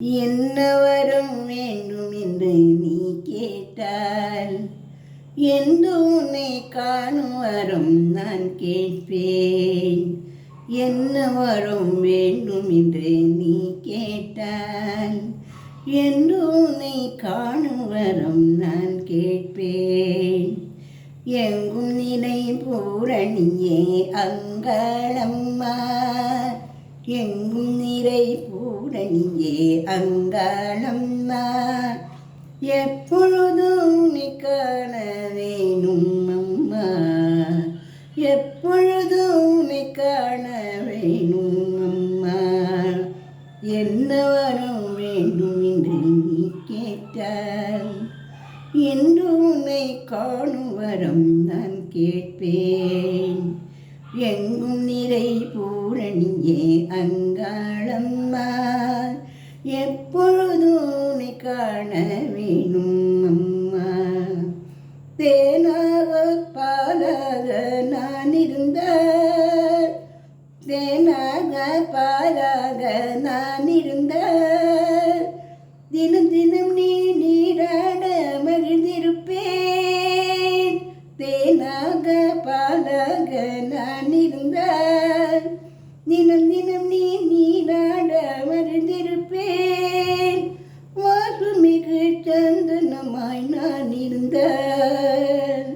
என்ன வரம் வேண்டும் என்று நீ கேட்டால் என்று உன்னை காணும் வரம் நான் கேட்பேன். என்ன வரம் வேண்டும் என்று நீ கேட்டால் என்று உன்னை காணும் வரம் நான் கேட்பேன். எங்கும் நிலை பூரணியே அங்காளம்மா, எங்கும் நிறை பூரணியே அங்காளம்மா, எப்பொழுதும் நீ காண வேணும் அம்மா, எப்பொழுதும் நீ காண வேணும் அம்மா. என்ன வரம் வேண்டும் என்று நீ கேட்டால் என்று உன்னை காணும் வரம் நான் கேட்பேன். எங்கும் நிறை பூரணியே அங்காளம்மா, எப்பொழுதும் உன்னை காண வேணும் அம்மா. தேனாக பாலாக நான் இருந்தால், தேனாக பாலாக நான் இருந்தால் தினம் தினம் நீ நீராட மகிழ்ந்திருப்பேன். தேனாக பாலாக நான் இருந்தால் தினம் தினம் நீ நீராட மகிழ்ந்திருப்பேன். வாசுமிகு சந்தனமாய் நான் இருந்தால்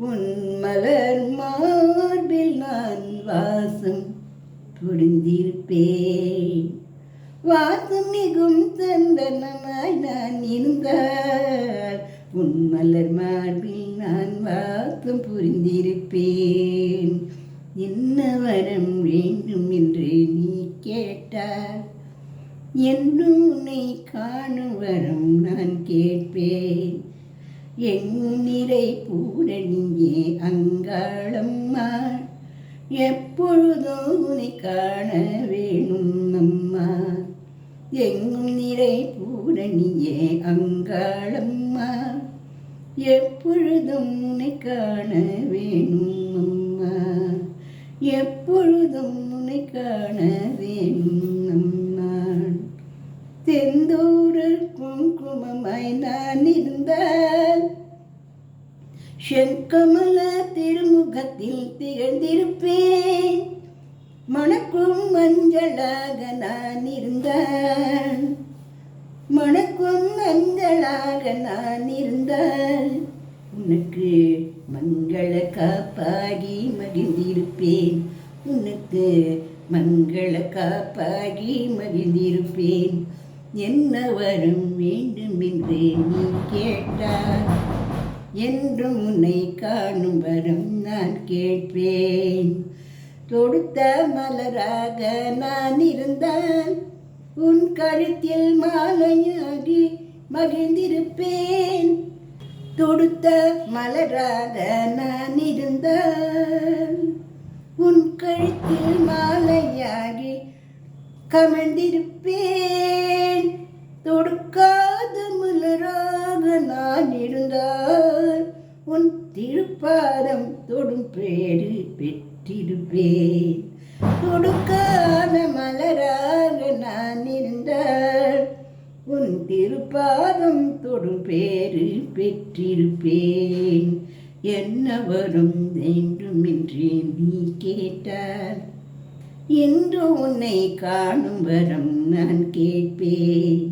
உன் மலர் மார்பில் நான் வாசம் புரிந்திருப்பேன். வாசம் மிகும் சந்தனமாய் நான் இருந்தால் உன் மலர் மார்பில் நான் வாசம் புரிந்திருப்பேன். என்ன வரம் வேண்டும் என்று நீ கேட்டால் என்றும் உன்னை காணும் வரம் நான் கேட்பேன். எங்கும் நிறை பூரணியே அங்காளம்மா, எப்பொழுதும் உன்னை காண வேணும் அம்மா. எங்கும் நிறை பூரணியே அங்காளம்மா, எப்பொழுதும் உன்னை காண வேணும் அம்மா, எப்பொழுதும் உன்னை காண வேணும் அம்மா. செந்தூரல் குங்குமமாய் நான் இருந்தால் செங்கமல திருமுகத்தில் திகழ்ந்திருப்பேன். மணக்கும் மஞ்சளாக நான் இருந்தால், மணக்கும் மஞ்சளாக நான் இருந்தால் உனக்கு மங்கள காப்பாகி மகிழ்ந்திருப்பேன். உனக்கு மங்கள காப்பாகி மகிழ்ந்திருப்பேன். என்ன வரம் வேண்டும் என்று நீ கேட்டால் என்றும் உன்னை காணும் வரம் நான் கேட்பேன். தொடுத்த மலராக நான் இருந்தால் உன் கழுத்தில் மாலையாகி மகிழ்ந்திருப்பேன். தொடுத்த மலராக நான் இருந்தால் உன் கழுத்தில் மாலையாகி கமழ்ந்திருப்பேன். தொடுக்காத மலராக நான் இருந்தால் உன் திருப்பாதம் தொடும் பேரு பெற்றிருப்பேன். தொடுக்காத மலராக நான் இருந்தால் உன் திருப்பாதம் தொடும் பேரு பெற்றிருப்பேன். என்ன வரும் வேண்டும் என்று நீ கேட்டால் என்று உன்னை காணும் வரம் நான் கேட்பேன்.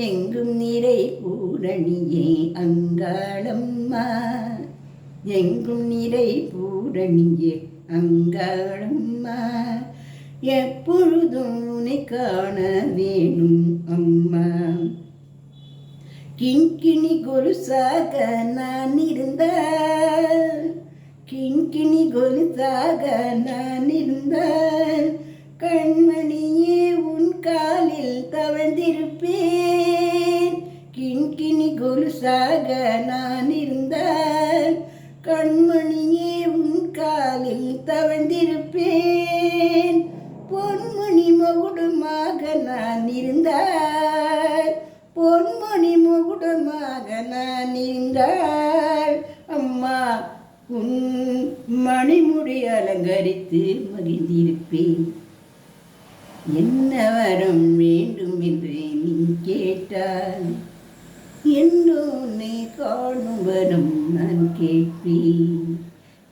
எங்கும் நிறை பூரணியே அங்காளம்மா, எங்கும் நிறை பூரணியே அங்காளம்மா, எப்பொழுதும் உன்னை காண வேணும் அம்மா. கிங்கிணி கொலுசாக நான் இருந்தால், கிங்கிணி கொலுசாக நான் இருந்தால் கண்மணியே உன் காலில் தவழ்ந்திருப்பேன். கிங்கிணி கொலுசாக நான் இருந்தால் கண்மணியே உன் காலில் தவழ்ந்திருப்பேன். பொன்மணி மகுடமாக நான் இருந்தால், பொன்மணி மகுடமாக நான் இருந்தால் அம்மா உன் மணிமுடி அலங்கரித்து மகிழ்ந்திருப்பேன். என்ன வரம் வேண்டும் என்று நீ கேட்டால் என்று உன்னை காணும் வரம் நான் கேட்பேன்.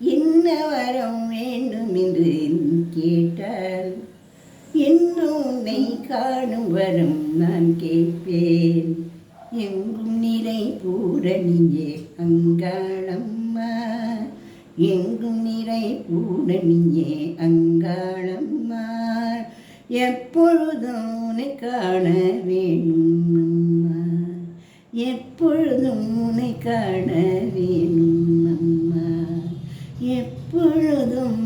என்ன வரம் வேண்டும் என்று கேட்டால் என்று உன்னை காணும் வரம் நான் கேட்பேன். எங்கும் நிறை பூரணியே அங்காளம்மா, எங்கும் நிறை பூரணியே அங்காளம்மா, எப்பொழுதும் உன்னை காண வேணும் அம்மா, எப்பொழுதும் உன்னை காண வேணும் அம்மா, எப்பொழுதும்